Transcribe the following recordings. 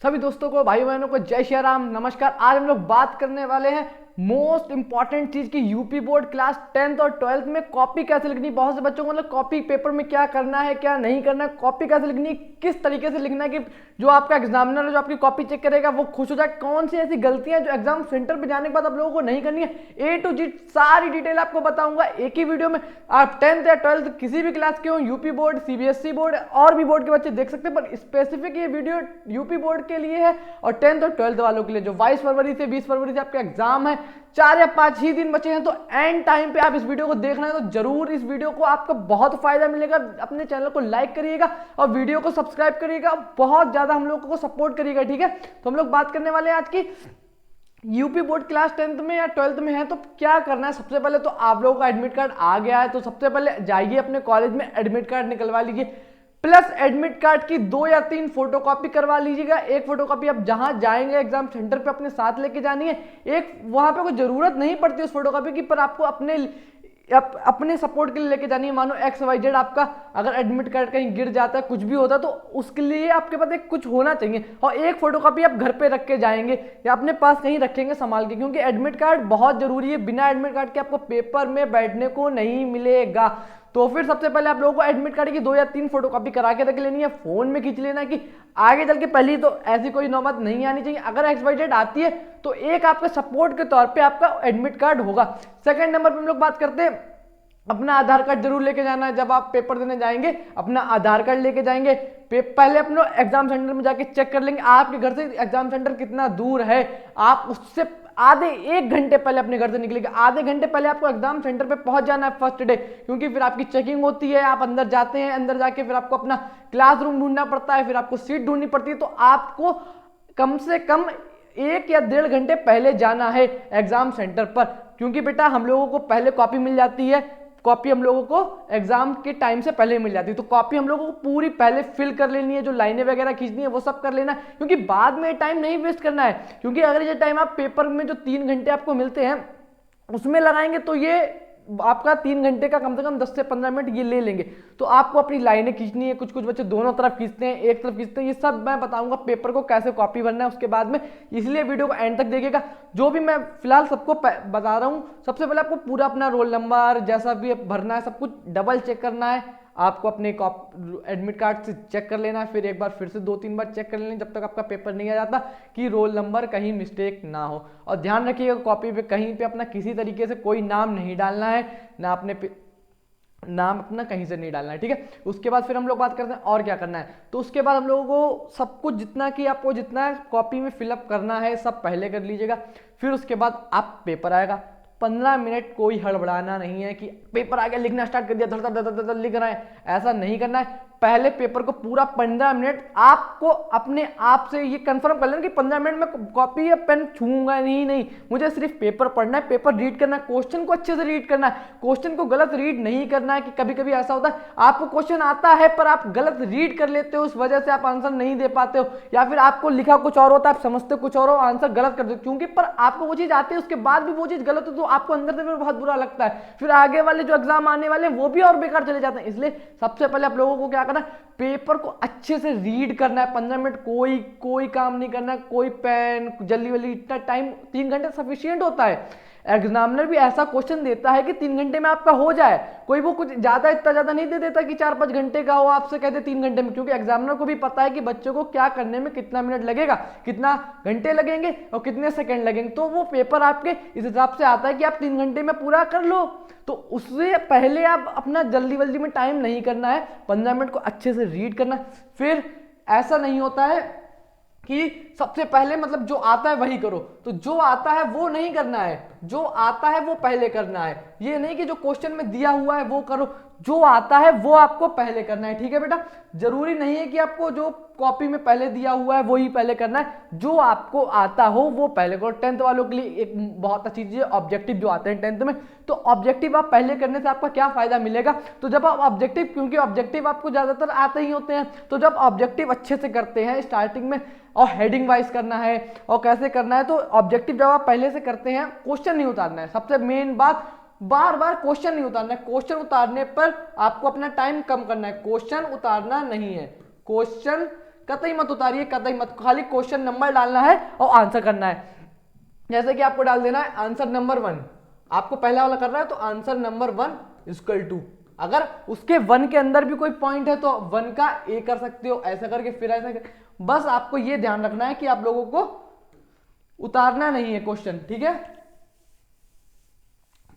सभी दोस्तों को, भाई बहनों को जय श्री राम, नमस्कार। आज हम लोग बात करने वाले हैं मोस्ट इंपॉर्टेंट चीज की यूपी बोर्ड क्लास 10th और 12th में कॉपी कैसे लिखनी। बहुत से बच्चों को मतलब कॉपी पेपर में क्या करना है क्या नहीं करना है, कॉपी कैसे लिखनी, किस तरीके से लिखना है कि जो आपका एग्जामिनर है जो आपकी कॉपी चेक करेगा वो खुश हो जाए। कौन सी ऐसी गलतियां जो एग्जाम सेंटर पे जाने के बाद आप लोगों को नहीं करनी है, ए टू जेड सारी डिटेल आपको बताऊंगा एक ही वीडियो में। आप 10th या 12th किसी भी क्लास के हो, यूपी बोर्ड, सीबीएसई बोर्ड और भी बोर्ड के बच्चे देख सकते हैं, पर स्पेसिफिक ये वीडियो यूपी बोर्ड के लिए है और 10th और 12th वालों के लिए जो 22 फरवरी से 20 फरवरी से आपका एग्जाम है। 4 या 5 ही दिन बचे हैं, तो एंड टाइम पे आप इस वीडियो को देखना है तो जरूर इस वीडियो को आपको बहुत फायदा मिलेगा। अपने चैनल को लाइक करिएगा और वीडियो को सब्सक्राइब करिएगा, बहुत ज्यादा हम लोगों को सपोर्ट करिएगा, ठीक है। तो हम लोग बात करने वाले हैं आज की यूपी बोर्ड क्लास 10th में या 12th में है तो क्या करना है। सबसे पहले तो आप लोगों का एडमिट कार्ड आ गया है, तो सबसे पहले जाइए अपने कॉलेज में एडमिट कार्ड निकलवा लीजिए, प्लस एडमिट कार्ड की 2 या 3 फोटोकॉपी करवा लीजिएगा। एक फोटोकॉपी आप जहां जाएंगे एग्जाम सेंटर पे अपने साथ लेके जानी है। एक वहां पे कोई जरूरत नहीं पड़ती उस फोटोकॉपी की, पर आपको अपने सपोर्ट के लिए लेके जानी है। मानो XYZ आपका अगर एडमिट कार्ड कहीं गिर जाता है, कुछ भी होता है, तो उसके लिए आपके पास एक कुछ होना चाहिए। और एक फोटोकॉपी आप घर पे रख के जाएंगे या अपने पास कहीं रखेंगे संभाल के, क्योंकि एडमिट कार्ड बहुत जरूरी है। बिना एडमिट कार्ड के आपको पेपर में बैठने को नहीं मिलेगा। तो फिर सबसे पहले आप लोगों को एडमिट कार्ड की 2 या 3 फोटोकॉपी करा के रख लेनी है, फोन में खींच लेना है कि आगे चल के पहली तो ऐसी कोई नौबत नहीं आनी चाहिए। अगर XYZ आती है तो एक आपके सपोर्ट के तौर पे आपका एडमिट कार्ड होगा। सेकंड नंबर पे हम लोग बात करते हैं, अपना आधार कार्ड जरूर लेके जाना है। जब आप पेपर देने जाएंगे अपना आधार कार्ड लेके जाएंगे। पहले अपने एग्जाम सेंटर में जाके चेक कर लेंगे आपके घर से एग्जाम सेंटर कितना दूर है। आप उससे आधे 1 घंटे पहले अपने घर से निकलेंगे, आधे घंटे पहले आपको एग्जाम सेंटर पे पहुंच जाना है फर्स्ट डे, क्योंकि फिर आपकी चेकिंग होती है। आप अंदर जाते हैं, अंदर जाके फिर आपको अपना क्लासरूम ढूंढना पड़ता है, फिर आपको सीट ढूंढनी पड़ती है। तो आपको कम से कम 1 या 1.5 घंटे पहले जाना है एग्जाम सेंटर पर, क्योंकि बेटा हम लोगों को पहले कॉपी मिल जाती है। कॉपी हम लोगों को एग्जाम के टाइम से पहले मिल जाती है, तो कॉपी हम लोगों को पूरी पहले फिल कर लेनी है। जो लाइनें वगैरह खींचनी है वो सब कर लेना है, क्योंकि बाद में टाइम नहीं वेस्ट करना है। क्योंकि अगर ये टाइम आप पेपर में जो 3 घंटे आपको मिलते हैं उसमें लगाएंगे तो ये आपका 3 घंटे का कम से कम 10 से 15 मिनट ये ले लेंगे। तो आपको अपनी लाइनें खींचनी है, कुछ कुछ बच्चे दोनों तरफ खींचते हैं, एक तरफ खींचते हैं। ये सब मैं बताऊंगा पेपर को कैसे कॉपी भरना है उसके बाद में, इसलिए वीडियो को एंड तक देखिएगा। जो भी मैं फिलहाल सबको बता रहा हूं, सबसे पहले आपको पूरा अपना रोल नंबर जैसा भी भरना है सब कुछ डबल चेक करना है। आपको अपने एडमिट कार्ड से चेक कर लेना है, फिर एक बार फिर से 2-3 बार चेक कर लेना जब तक आपका पेपर नहीं आ जाता, कि रोल नंबर कहीं मिस्टेक ना हो। और ध्यान रखिएगा कॉपी पे कहीं पे अपना किसी तरीके से कोई नाम नहीं डालना है, ना अपने नाम अपना कहीं से नहीं डालना है, ठीक है। उसके बाद फिर हम लोग बात करते हैं और क्या करना है। तो उसके बाद हम लोगों को सब कुछ जितना कि आपको जितना कॉपी में फिलअप करना है सब पहले कर लीजिएगा। फिर उसके बाद आप पेपर आएगा, 15 मिनट कोई हड़बड़ाना नहीं है कि पेपर आ गया लिखना स्टार्ट कर दिया धड़ धड़ धड़ धड़ लिख रहा है, ऐसा नहीं करना है। पहले पेपर को पूरा 15 मिनट आपको अपने आप से ये कंफर्म कर लेना कि 15 मिनट में कॉपी या पेन छूंगा नहीं, मुझे सिर्फ पेपर पढ़ना है, पेपर रीड करना है, क्वेश्चन को अच्छे से रीड करना है, क्वेश्चन को गलत रीड नहीं करना है। कि कभी कभी ऐसा होता है आपको क्वेश्चन आता है पर आप गलत रीड कर लेते हो, उस वजह से आप आंसर नहीं दे पाते हो, या फिर आपको लिखा कुछ और होता है आप समझते कुछ और हो, आंसर गलत कर देते हो, क्योंकि पर आपको वो चीज आती है उसके बाद भी वो चीज गलत हो तो आपको अंदर से बहुत बुरा लगता है। फिर आगे वाले जो एग्जाम आने वाले हैं वो भी और बेकार चले जाते हैं। इसलिए सबसे पहले आप लोगों को क्या करना है, पेपर को अच्छे से रीड करना है। 15 मिनट कोई काम नहीं करना है, कोई पेन जल्दी वल्दी, इतना टाइम 3 घंटे सफिशिएंट होता है। एग्जामिनर भी ऐसा क्वेश्चन देता है कि 3 घंटे में आपका हो जाए, कोई वो कुछ ज्यादा इतना ज्यादा नहीं दे देता कि 4-5 घंटे का हो, आपसे कहते 3 घंटे में, क्योंकि एग्जामिनर को भी पता है कि बच्चों को क्या करने में कितना मिनट लगेगा, कितना घंटे लगेंगे और कितने सेकंड लगेंगे। तो वो पेपर आपके इस हिसाब से आता है कि आप 3 घंटे में पूरा कर लो। तो उससे पहले आप अपना जल्दी वल्दी में टाइम नहीं करना है, 15 मिनट को अच्छे से रीड करना। फिर ऐसा नहीं होता है कि सबसे पहले मतलब जो आता है वही करो, तो जो आता है वो नहीं करना है, जो आता है वो पहले करना है। ये नहीं कि जो क्वेश्चन में दिया हुआ है वो करो, जो आता है वो आपको पहले करना है, ठीक है बेटा। जरूरी नहीं है कि आपको जो कॉपी में पहले दिया हुआ है वो ही पहले करना है, जो आपको आता हो वो पहले करो। 10th वालों के लिए एक बहुत अच्छी चीज है ऑब्जेक्टिव जो आते हैं 10th में, तो ऑब्जेक्टिव आप पहले करने से आपका क्या फायदा मिलेगा। तो जब आप ऑब्जेक्टिव, क्योंकि ऑब्जेक्टिव आपको ज्यादातर आते ही होते हैं, तो जब ऑब्जेक्टिव अच्छे से करते हैं स्टार्टिंग में और हेडिंग वाइज करना है और कैसे करना है, तो ऑब्जेक्टिव जब आप पहले से करते हैं क्वेश्चन नहीं उतारना है। सबसे मेन बात, बार बार क्वेश्चन नहीं उतारना है। क्वेश्चन उतारने पर आपको अपना टाइम कम करना है, क्वेश्चन उतारना नहीं है। क्वेश्चन कतई मत उतारिए, कतई मत, खाली क्वेश्चन नंबर डालना है और आंसर करना है। जैसे कि आपको डाल देना है आंसर नंबर 1, आपको पहला वाला करना है तो आंसर नंबर 1 इक्वल टू, अगर उसके 1 के अंदर भी कोई पॉइंट है तो 1 का ए कर सकते हो, ऐसा करके फिर ऐसा कर, बस आपको ये ध्यान रखना है कि आप लोगों को उतारना नहीं है क्वेश्चन, ठीक है।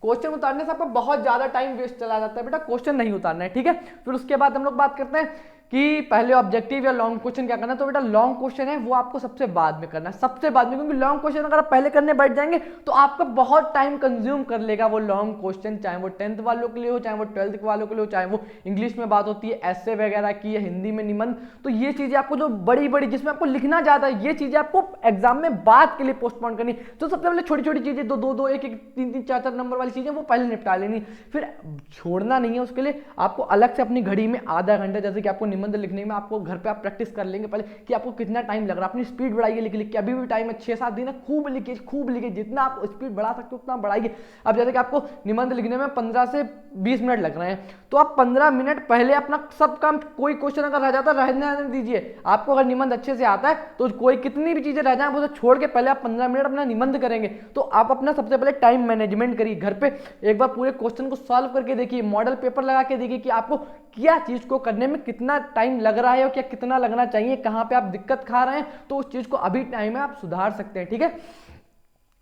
क्वेश्चन उतारने से आपका बहुत ज्यादा टाइम वेस्ट चला जाता है बेटा, क्वेश्चन नहीं उतारना है, ठीक है। फिर उसके बाद हम लोग बात करते हैं कि पहले ऑब्जेक्टिव या लॉन्ग क्वेश्चन क्या करना है। तो बेटा लॉन्ग क्वेश्चन है वो आपको सबसे बाद में करना है, सबसे बाद में, क्योंकि लॉन्ग क्वेश्चन अगर आप पहले करने बैठ जाएंगे तो आपका बहुत टाइम कंज्यूम कर लेगा वो लॉन्ग क्वेश्चन, चाहे वो 10th वालों के लिए हो, चाहे वो 12th वालों के लिए हो, चाहे वो इंग्लिश में बात होती है ऐसे वगैरह की या हिंदी में निबंध। तो ये चीजें आपको जो बड़ी बड़ी जिसमें आपको लिखना ज्यादा है, ये चीजें आपको एग्जाम में बाद के लिए पोस्टपोन करनी। तो सबसे पहले छोटी छोटी चीजें, दो दो दो एक एक 3 3 4 4 नंबर वाली चीजें वो पहले निपटा लेनी, फिर छोड़ना नहीं है। उसके लिए आपको अलग से अपनी घड़ी में आधा घंटा, जैसे कि आपको निबंध लिखने में आपको घर पे आप प्रैक्टिस कर लेंगे पहले कि आपको कितना टाइम लग रहा है, अपनी स्पीड बढ़ाइए लिख लिख के, अभी भी टाइम है 6-7 दिन है, खूब लिखिए खूब लिखिए, जितना आप स्पीड बढ़ा सकते हो उतना बढ़ाइए। अब जैसे कि आपको निबंध लिखने में 15 से 20 मिनट लग रहे हैं, तो आप 15 मिनट पहले अपना सब काम, कोई क्वेश्चन अगर रह जाता है रहने दीजिए। आपको अगर निबंध अच्छे से आता है तो कोई कितनी भी चीजें रह जाए उसे छोड़ के पहले आप 15 मिनट अपना निबंध करेंगे। तो आप अपना सबसे पहले टाइम मैनेजमेंट करिए, घर पे एक बार पूरे क्वेश्चन को सॉल्व करके देखिए, मॉडल पेपर लगा के देखिए कि आपको क्या चीज को करने में कितना टाइम लग रहा है और क्या कितना लगना चाहिए, कहां पे आप दिक्कत खा रहे हैं, तो उस चीज को अभी टाइम है आप सुधार सकते हैं, ठीक है।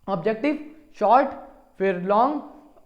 ऑब्जेक्टिव, शॉर्ट, फिर लॉन्ग,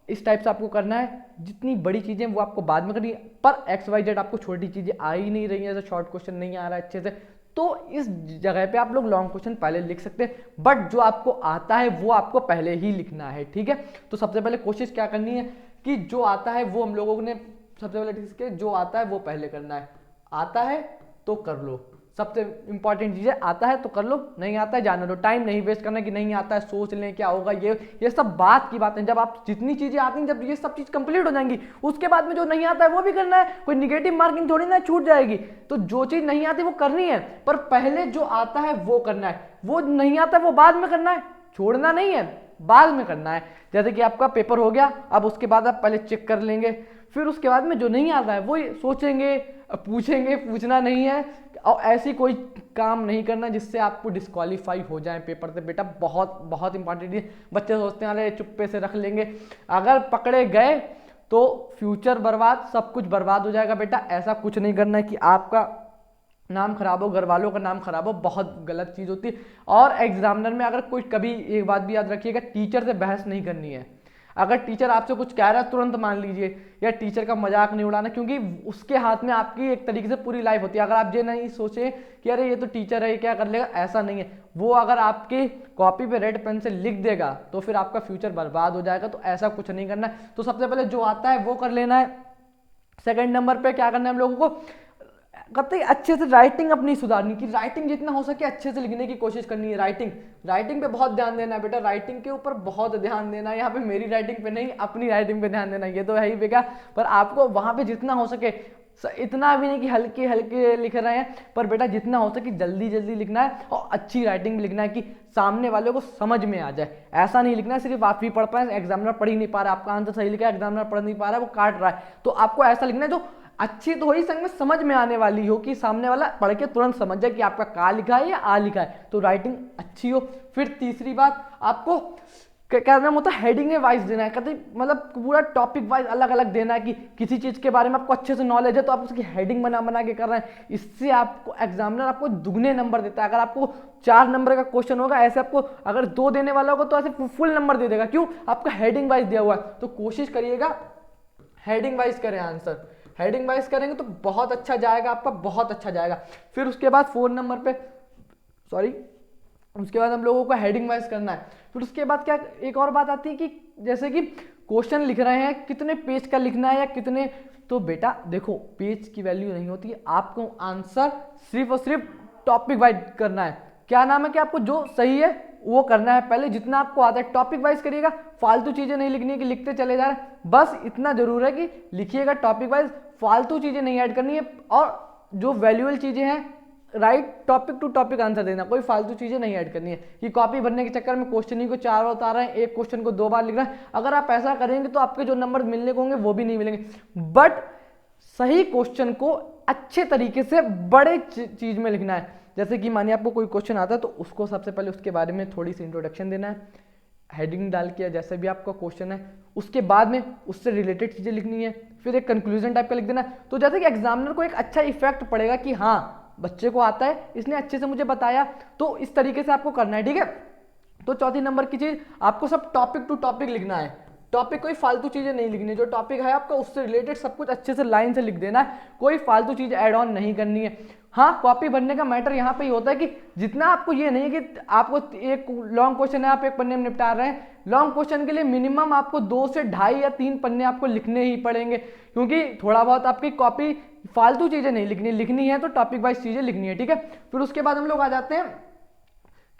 इस टाइप से आपको करना है। जितनी बड़ी चीजें वो आपको बाद में करनी है, पर XYZ आपको छोटी चीजें आ ही नहीं रही है, जैसे शॉर्ट क्वेश्चन नहीं आ रहा है अच्छे से, तो इस जगह पे आप लोग लॉन्ग क्वेश्चन पहले लिख सकते हैं, बट जो आपको आता है वो आपको पहले ही लिखना है, ठीक है। तो सबसे पहले कोशिश क्या करनी है कि जो आता है वो हम लोगों ने सबसे पहले ठीक है, जो आता है वो पहले करना है। आता है तो कर लो, सबसे इंपॉर्टेंट चीज है, आता है तो कर लो, नहीं आता है जाने दो, टाइम नहीं वेस्ट करना कि नहीं आता है सोच लें क्या होगा, ये सब बात की बात है। जब आप जितनी चीजें आती हैं, जब ये सब चीज कंप्लीट हो जाएंगी, उसके बाद में जो नहीं आता है वो भी करना है, कोई निगेटिव मार्किंग थोड़ी ना छूट जाएगी। तो जो चीज नहीं आती वो करनी है, पर पहले जो आता है वो करना है, वो नहीं आता है वो बाद में करना है, छोड़ना नहीं है, बाद में करना है। जैसे कि आपका पेपर हो गया, अब उसके बाद आप पहले चेक कर लेंगे, फिर उसके बाद में जो नहीं आता है वो सोचेंगे, पूछेंगे, पूछना नहीं है, और ऐसी कोई काम नहीं करना जिससे आपको डिस्क्वालीफाई हो जाए पेपर से। बेटा बहुत बहुत इंपॉर्टेंट है, बच्चे सोचते हैं अरे चुप्पे से रख लेंगे, अगर पकड़े गए तो फ्यूचर बर्बाद, सब कुछ बर्बाद हो जाएगा। बेटा ऐसा कुछ नहीं करना है कि आपका नाम खराब हो, घर वालों का नाम खराब हो, बहुत गलत चीज होती है। और एग्जामिनर में अगर कोई, कभी एक बात भी याद रखिएगा, टीचर से बहस नहीं करनी है। अगर टीचर आपसे कुछ कह रहा है तुरंत मान लीजिए, या टीचर का मजाक नहीं उड़ाना, क्योंकि उसके हाथ में आपकी एक तरीके से पूरी लाइफ होती है। अगर आप ये नहीं सोचे कि अरे ये तो टीचर है, ये क्या कर लेगा, ऐसा नहीं है। वो अगर आपकी कॉपी पे रेड पेन से लिख देगा तो फिर आपका फ्यूचर बर्बाद हो जाएगा, तो ऐसा कुछ नहीं करना है। तो सबसे पहले जो आता है वो कर लेना है। सेकंड नंबर पे क्या करना है हम लोगों को, कतई अच्छे से राइटिंग अपनी सुधारनी, की राइटिंग जितना हो सके अच्छे से लिखने की कोशिश करनी है। राइटिंग पे बहुत ध्यान देना है बेटा, राइटिंग के ऊपर बहुत ध्यान देना है। यहाँ पे मेरी राइटिंग पे नहीं, अपनी राइटिंग पे ध्यान देना, ये तो है ही बेटा, पर आपको वहां पे जितना हो सके, इतना भी नहीं कि हल्के हल्के लिख रहे हैं, पर बेटा जितना हो सके जल्दी जल्दी लिखना है, और अच्छी राइटिंग में लिखना है कि सामने वाले को समझ में आ जाए। ऐसा नहीं लिखना है सिर्फ आप ही पढ़ पाए, एग्जामिनर पढ़ ही नहीं पा रहा, आपका आंसर सही लिखा है, एग्जामिनर पढ़ नहीं पा रहा है, वो काट रहा है। तो आपको ऐसा लिखना है जो अच्छी तो ही संग में समझ में आने वाली हो, कि सामने वाला पढ़ के तुरंत समझ जाए कि आपका का लिखा है या आ लिखा है, तो राइटिंग अच्छी हो। फिर तीसरी बात, आपको क्या नाम होता है, हेडिंग वाइज देना है, कहते मतलब पूरा टॉपिक वाइज अलग अलग देना है, कि किसी चीज के बारे में आपको अच्छे से नॉलेज है तो आप उसकी हेडिंग बना बना के कर रहे हैं। इससे आपको एग्जामिनर आपको दुगने नंबर देता है। अगर आपको 4 नंबर का क्वेश्चन होगा, ऐसे आपको अगर 2 देने वाला होगा तो ऐसे फुल नंबर दे देगा। क्यों? आपका हेडिंग वाइज दिया हुआ है। तो कोशिश करिएगा हेडिंग वाइज करें आंसर, हेडिंग वाइज करेंगे तो बहुत अच्छा जाएगा आपका, बहुत अच्छा जाएगा। फिर उसके बाद 4 नंबर पे, सॉरी, उसके बाद हम लोगों को हेडिंग वाइज करना है। फिर उसके बाद क्या, एक और बात आती है कि जैसे कि क्वेश्चन लिख रहे हैं, कितने पेज का लिखना है या कितने, तो बेटा देखो पेज की वैल्यू नहीं होती है, आपको आंसर सिर्फ और सिर्फ टॉपिक वाइज करना है। क्या नाम है कि आपको जो सही है वो करना है, पहले जितना आपको आता है टॉपिक वाइज करिएगा, फालतू चीजें नहीं लिखनी है कि लिखते चले जा रहे हैं, बस इतना जरूर है कि लिखिएगा टॉपिक वाइज, फालतू चीजें नहीं ऐड करनी है, और जो वैल्यूएबल चीजें हैं right topic to topic answer देना, कोई फालतू चीजें नहीं ऐड करनी है कि कॉपी भरने के चक्कर में क्वेश्चन ही को 4 बार उतार रहे हैं, एक क्वेश्चन को 2 बार लिख रहे हैं। अगर आप ऐसा करेंगे तो आपके जो नंबर मिलने को होंगे वो भी नहीं मिलेंगे। बट सही क्वेश्चन को अच्छे तरीके से बड़े चीज में लिखना है, जैसे कि मानिए आपको कोई क्वेश्चन आता है तो उसको सबसे पहले उसके बारे में थोड़ी सी इंट्रोडक्शन देना है, हेडिंग डाल के, जैसे भी आपका क्वेश्चन है उसके बाद में उससे रिलेटेड चीज़ें लिखनी है, फिर एक कंक्लूजन टाइप का लिख देना है। तो जैसे कि एग्जामिनर को एक अच्छा इफेक्ट पड़ेगा कि हाँ बच्चे को आता है, इसने अच्छे से मुझे बताया, तो इस तरीके से आपको करना है, ठीक है। तो चौथी नंबर की चीज़, आपको सब टॉपिक टू टॉपिक लिखना है, टॉपिक कोई फालतू चीज़ें नहीं लिखनी है, जो टॉपिक है आपका उससे रिलेटेड सब कुछ अच्छे से लाइन से लिख देना है, कोई फालतू चीज़ ऐड ऑन नहीं करनी है। हाँ, कॉपी भरने का मैटर यहाँ पे ही होता है कि जितना आपको ये नहीं है कि आपको एक लॉन्ग क्वेश्चन है आप एक पन्ने में निपटा रहे हैं, लॉन्ग क्वेश्चन के लिए मिनिमम आपको 2 से 2.5 या 3 पन्ने आपको लिखने ही पड़ेंगे, क्योंकि थोड़ा बहुत आपकी कॉपी फालतू चीज़ें नहीं लिखनी है तो टॉपिक वाइज चीज़ें लिखनी है, ठीक है। फिर उसके बाद हम लोग आ जाते हैं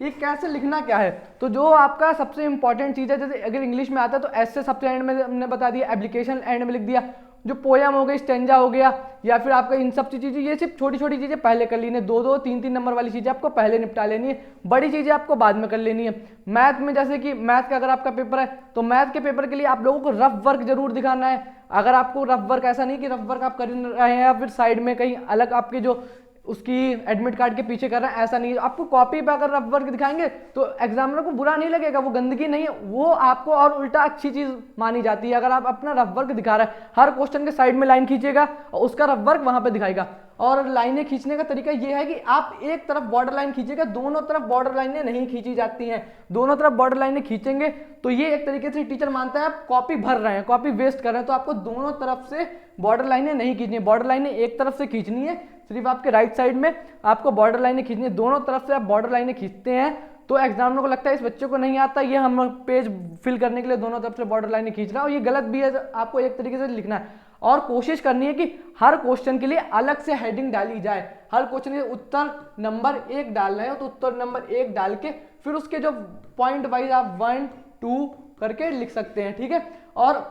कि कैसे लिखना क्या है। तो जो आपका सबसे इंपॉर्टेंट चीज़ है, जैसे अगर इंग्लिश में आता है तो ऐसे सबसे एंड में हमने बता दिया, एप्लीकेशन एंड में लिख दिया, जो पोयम हो गई, स्टेंजा हो गया, या फिर आपका इन सब चीज़ें, ये सिर्फ छोटी छोटी चीज़ें पहले कर लेनी है, 2-2, 3-3 नंबर वाली चीज़ें आपको पहले निपटा लेनी है, बड़ी चीज़ें आपको बाद में कर लेनी है। मैथ में जैसे कि मैथ का अगर आपका पेपर है तो मैथ के पेपर के लिए आप लोगों को रफ वर्क जरूर दिखाना है। अगर आपको रफ वर्क, ऐसा नहीं कि रफ वर्क आप कर रहे हैं या फिर साइड में कहीं अलग आपके जो उसकी एडमिट कार्ड के पीछे कर रहे हैं, ऐसा नहीं है। आपको कॉपी पे अगर रफ वर्क दिखाएंगे तो एग्जामिनर को बुरा नहीं लगेगा, वो गंदगी नहीं है, वो आपको और उल्टा अच्छी चीज मानी जाती है। अगर आप अपना रफ वर्क दिखा रहे हैं, हर क्वेश्चन के साइड में लाइन खींचेगा और उसका रफ वर्क वहां पे दिखाएगा। और लाइनें खींचने का तरीका ये है कि आप एक तरफ बॉर्डर लाइन खींचेगा, दोनों तरफ बॉर्डर लाइनें नहीं खींची जाती हैं, दोनों तरफ बॉर्डर लाइनें खींचेंगे तो ये एक तरीके से टीचर मानता है आप कॉपी भर रहे हैं, कॉपी वेस्ट कर रहे हैं, तो आपको दोनों तरफ से बॉर्डर लाइनें नहीं खींचनी, बॉर्डर लाइनें एक तरफ से खींचनी है, सिर्फ आपके राइट साइड में आपको बॉर्डर लाइनें खींचनी है, दोनों तरफ से आप बॉर्डर लाइनें खींचते हैं तो एग्जामिनर को लगता है इस बच्चे को नहीं आता, ये हम पेज फिल करने के लिए दोनों तरफ से बॉर्डर लाइनें खींच रहा है, और ये गलत भी है, आपको एक तरीके से लिखना है। और कोशिश करनी है कि हर क्वेश्चन के लिए अलग से हेडिंग डाली जाए, हर क्वेश्चन के उत्तर नंबर 1 डालना है तो उत्तर नंबर 1 डाल के फिर उसके जो पॉइंट वाइज आप 1, 2 करके लिख सकते हैं, ठीक है। और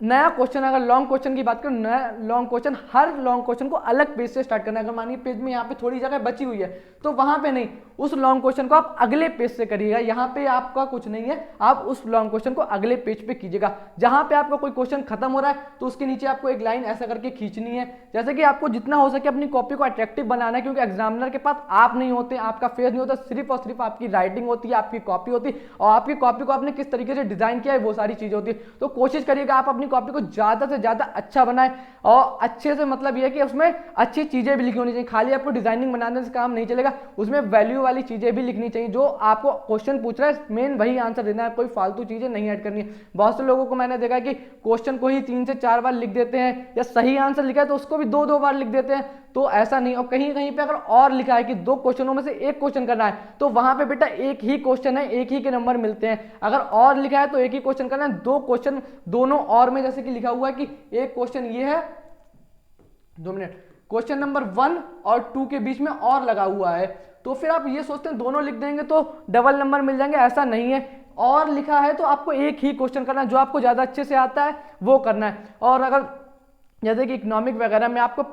नया क्वेश्चन, अगर लॉन्ग क्वेश्चन की बात करें, नया लॉन्ग क्वेश्चन, हर लॉन्ग क्वेश्चन को अलग पेज से स्टार्ट करना है। अगर मानिए पेज में यहाँ पे थोड़ी जगह बची हुई है तो वहां पे नहीं, उस लॉन्ग क्वेश्चन को आप अगले पेज से करिएगा, यहाँ पे आपका कुछ नहीं है, आप उस लॉन्ग क्वेश्चन को अगले पेज पे कीजिएगा। जहां पे आपका कोई क्वेश्चन खत्म हो रहा है तो उसके नीचे आपको एक लाइन ऐसा करके खींचनी है। जैसे कि आपको जितना हो सके अपनी कॉपी को अट्रैक्टिव बनाना है, क्योंकि एग्जामिनर के पास आप नहीं होते, आपका फेस नहीं होता, सिर्फ और सिर्फ आपकी राइटिंग होती है, आपकी कॉपी होती है, और आपकी कॉपी को आपने किस तरीके से डिजाइन किया है वो सारी चीजें होती है। तो कोशिश करिएगा आप अपनी कॉपी को ज्यादा से ज्यादा अच्छा बनाए, और अच्छे से मतलब यह कि उसमें अच्छी चीजें भी लिखी होनी चाहिए, खाली आपको डिजाइनिंग बनाने से काम नहीं चलेगा, उसमें वैल्यू वाली चीजें भी लिखनी चाहिए। जो आपको क्वेश्चन पूछ रहा है मेन वही आंसर देना है, कोई फालतू चीजें नहीं ऐड करनी है। बहुत से लोगों को मैंने देखा कि क्वेश्चन को ही 3 से 4 बार लिख देते हैं, या सही आंसर लिखा है तो उसको भी 2-2 बार लिख देते हैं, तो ऐसा नहीं। और कहीं कहीं पे अगर और लिखा है कि 2 क्वेश्चनों में से एक क्वेश्चन करना है तो वहां पे बेटा एक ही क्वेश्चन है, एक ही के नंबर मिलते हैं। अगर और लिखा है तो एक ही क्वेश्चन करना है, 2 क्वेश्चन दोनों और में जैसे कि लिखा हुआ है कि एक क्वेश्चन ये है, 2 मिनट, क्वेश्चन नंबर 1 और 2 के बीच में और लगा हुआ है, तो फिर आप ये सोचते हैं दोनों लिख देंगे तो डबल नंबर मिल जाएंगे, ऐसा नहीं है। और लिखा है तो आपको एक ही क्वेश्चन करना है, जो आपको ज्यादा अच्छे से आता है वो करना है। और अगर जैसे कि इकोनॉमिक वगैरह में आपको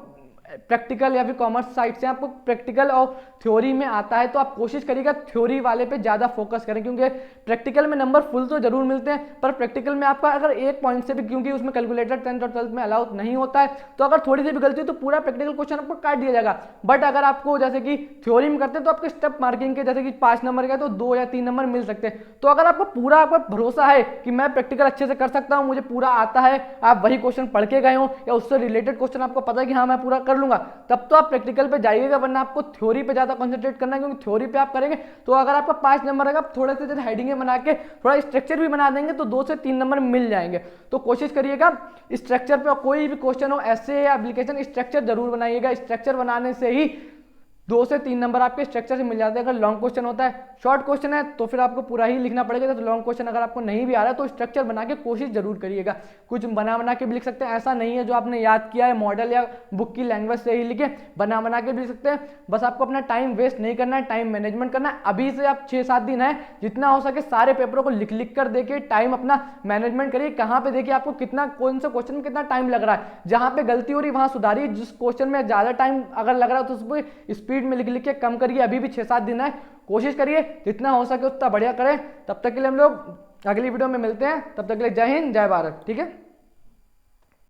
प्रैक्टिकल या फिर कॉमर्स साइड से आपको प्रैक्टिकल और थ्योरी में आता है तो आप कोशिश करिएगा थ्योरी वाले पे ज़्यादा फोकस करें, क्योंकि प्रैक्टिकल में नंबर फुल तो जरूर मिलते हैं, पर प्रैक्टिकल में आपका अगर एक पॉइंट से भी, क्योंकि उसमें कैलकुलेटर 10th और 12th में अलाउ नहीं होता है, तो अगर थोड़ी सी भी गलती हो तो पूरा प्रैक्टिकल क्वेश्चन आपको काट दिया जाएगा। बट अगर आपको जैसे कि थ्योरी में करते हैं तो आपके स्टेप मार्किंग के जैसे कि 5 नंबर का तो 2 या 3 नंबर मिल सकते हैं। तो अगर आपको पूरा आपका भरोसा है कि मैं प्रैक्टिकल अच्छे से कर सकता हूँ, मुझे पूरा आता है, आप वही क्वेश्चन पढ़ के गए हो या उससे रिलेटेड क्वेश्चन आपको पता है कि हाँ मैं पूरा कर लूंगा, तब तो प्रैक्टिकल पे जाइएगा, वरना आपको थ्योरी पे ज्यादा कंसंट्रेट करना है, क्योंकि थ्योरी पे आप करेंगे तो अगर आपका 5 नंबर रहेगा, आप थोड़े से जैसे हेडिंग बना के थोड़ा स्ट्रक्चर भी बना देंगे तो 2 से 3 नंबर मिल जाएंगे। तो कोशिश करिएगा स्ट्रक्चर पे, कोई भी क्वेश्चन हो, ऐसे या एप्लीकेशन, स्ट्रक्चर जरूर बनाइएगा, स्ट्रक्चर बनाने से ही 2 से 3 नंबर आपके स्ट्रक्चर से मिल जाते हैं। अगर लॉन्ग क्वेश्चन होता है, शॉर्ट क्वेश्चन है तो फिर आपको पूरा ही लिखना पड़ेगा, तो लॉन्ग क्वेश्चन अगर आपको नहीं भी आ रहा है तो स्ट्रक्चर बना के कोशिश जरूर करिएगा। कुछ बना के भी लिख सकते हैं, ऐसा नहीं है जो आपने याद किया है मॉडल या बुक की लैंग्वेज से ही लिखे, बना के भी लिख सकते हैं। बस आपको अपना टाइम वेस्ट नहीं करना है, टाइम मैनेजमेंट करना है। अभी से आप 6-7 दिन है, जितना हो सके सारे पेपरों को लिख कर देखिए, टाइम अपना मैनेजमेंट करिए, कहाँ पे देखिए आपको कितना, कौन से क्वेश्चन में कितना टाइम लग रहा है, जहाँ पे गलती हो रही वहां सुधारिए, जिस क्वेश्चन में ज्यादा टाइम अगर लग रहा है तो उसको स्पीड में लिख के कम करिए। अभी भी 6-7 दिन है, कोशिश करिए जितना हो सके उतना बढ़िया करें। तब तक के लिए हम लोग अगली वीडियो में मिलते हैं, तब तक के लिए जय हिंद जय भारत, ठीक है।